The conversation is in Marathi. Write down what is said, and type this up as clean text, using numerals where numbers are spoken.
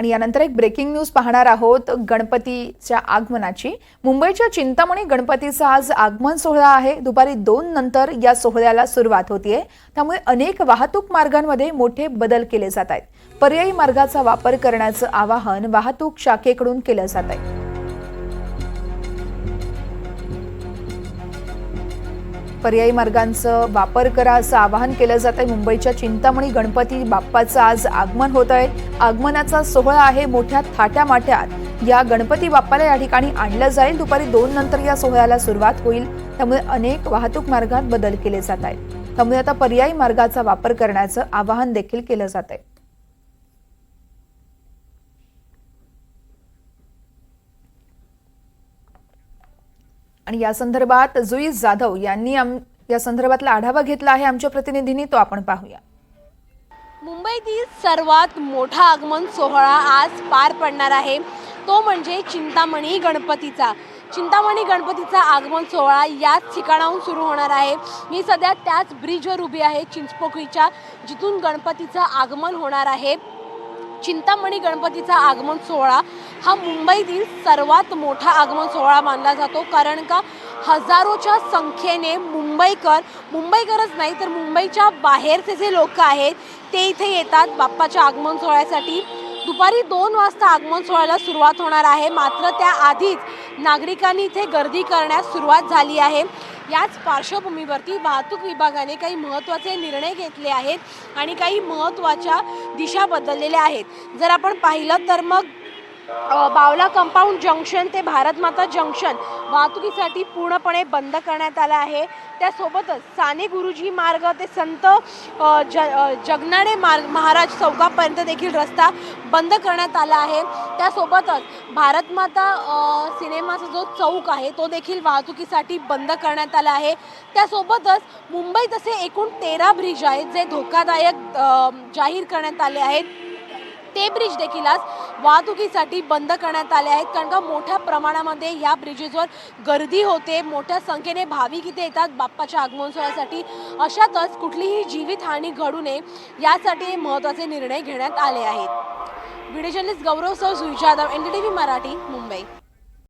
आणि यानंतर एक ब्रेकिंग न्यूज पाहणार आहोत गणपतीच्या आगमनाची। मुंबईच्या चिंतामणी गणपतीचा आज आगमन सोहळा आहे। दुपारी 2 नंतर या सोहळ्याला सुरुवात होतीये। त्यामुळे अनेक वाहतूक मार्गांमध्ये मोठे बदल केले जात आहेत। पर्यायी मार्गाचा वापर करण्याचं आवाहन वाहतूक शाखेकडून केलं जात आहे। पर्यायी मार्गांचा वापर करा असं आवाहन केलं जात आहे। मुंबईच्या चिंतामणी गणपती बाप्पाचं आज आगमन होत आहे। आगमनाचा सोहळा आहे। मोठ्या थाट्यामाट्यात या गणपती बाप्पाला या ठिकाणी आणलं जाईल। दुपारी 2 नंतर या सोहळ्याला सुरुवात होईल। त्यामुळे अनेक वाहतूक मार्गात बदल केले जात आहेत। त्यामुळे आता पर्यायी मार्गाचा वापर करण्याचं आवाहन देखील केलं जात आहे। आणि या संदर्भात जुई जाधव यांनी या संदर्भातला आढावा घेतला आहे आमच्या प्रतिनिधींनी, तो आपण पाहूया। मुंबईतील सर्वात मोठा आगमन सोहळा आज पार पडणार आहे, तो म्हणजे चिंतामणी गणपतीचा। चिंतामणी गणपतीचा आगमन सोहळा याच ठिकाणाहून सुरू होणार आहे। मी सध्या त्याच ब्रिजवर उभी आहे, चिंचपोकळीच्या, जिथून गणपतीचं आगमन होणार आहे। चिंतामणी गणपतीचा आगमन सोहळा हा मुंबईतील सर्वात मोठा आगमन सोहळा मानला जातो, कारण का हजारोच्या संख्येने मुंबईकरच नाही तर मुंबईच्या बाहेरचे जे लोक आहेत ते इथे येतात बाप्पाच्या आगमन सोहळ्यासाठी। दुपारी 2 वाजता आगमन सोहळ्याला सुरुवात होणार आहे, मात्र त्याआधीच नागरिकांनी इथे गर्दी करण्यास सुरुवात झाली आहे। याच पार्श्वभूमीवरती वाहतूक विभागाने काही महत्त्वाचे निर्णय घेतले आहेत आणि काही महत्त्वाच्या दिशा बदललेल्या आहेत। जर आपण पाहिलं तर मग बावला कंपाऊंड जंक्शन ते भारतमाता जंक्शन वाहतुकीसाठी पूर्णपणे बंद करण्यात आला आहे। त्यासोबतच साने गुरुजी मार्ग ते संत जगनाडे महाराज चौकापर्यंत देखील रस्ता बंद करण्यात आला आहे। त्यासोबतच भारतमाता सिनेमाचा जो चौक आहे तो देखील वाहतुकीसाठी बंद करण्यात आला आहे। त्यासोबतच मुंबईत असे एकूण 13 ब्रिज आहेत जे धोकादायक जाहीर करण्यात आले आहेत। ते ब्रिज देखील आज वाहतुकीसाठी बंद करण्यात आले आहेत, कारण का मोठ्या प्रमाणामध्ये या ब्रिजेसवर गर्दी होते, मोठ्या संख्येने भाविक इथे येतात बाप्पाच्या आगमन सोहळ्यासाठी। अशातच कुठलीही जीवितहानी घडू नये यासाठी महत्त्वाचे निर्णय घेण्यात आले आहेत। व्हिडिओ जर्नलिस्ट गौरव सर, जुई जाधव, NDTV मराठी, मुंबई।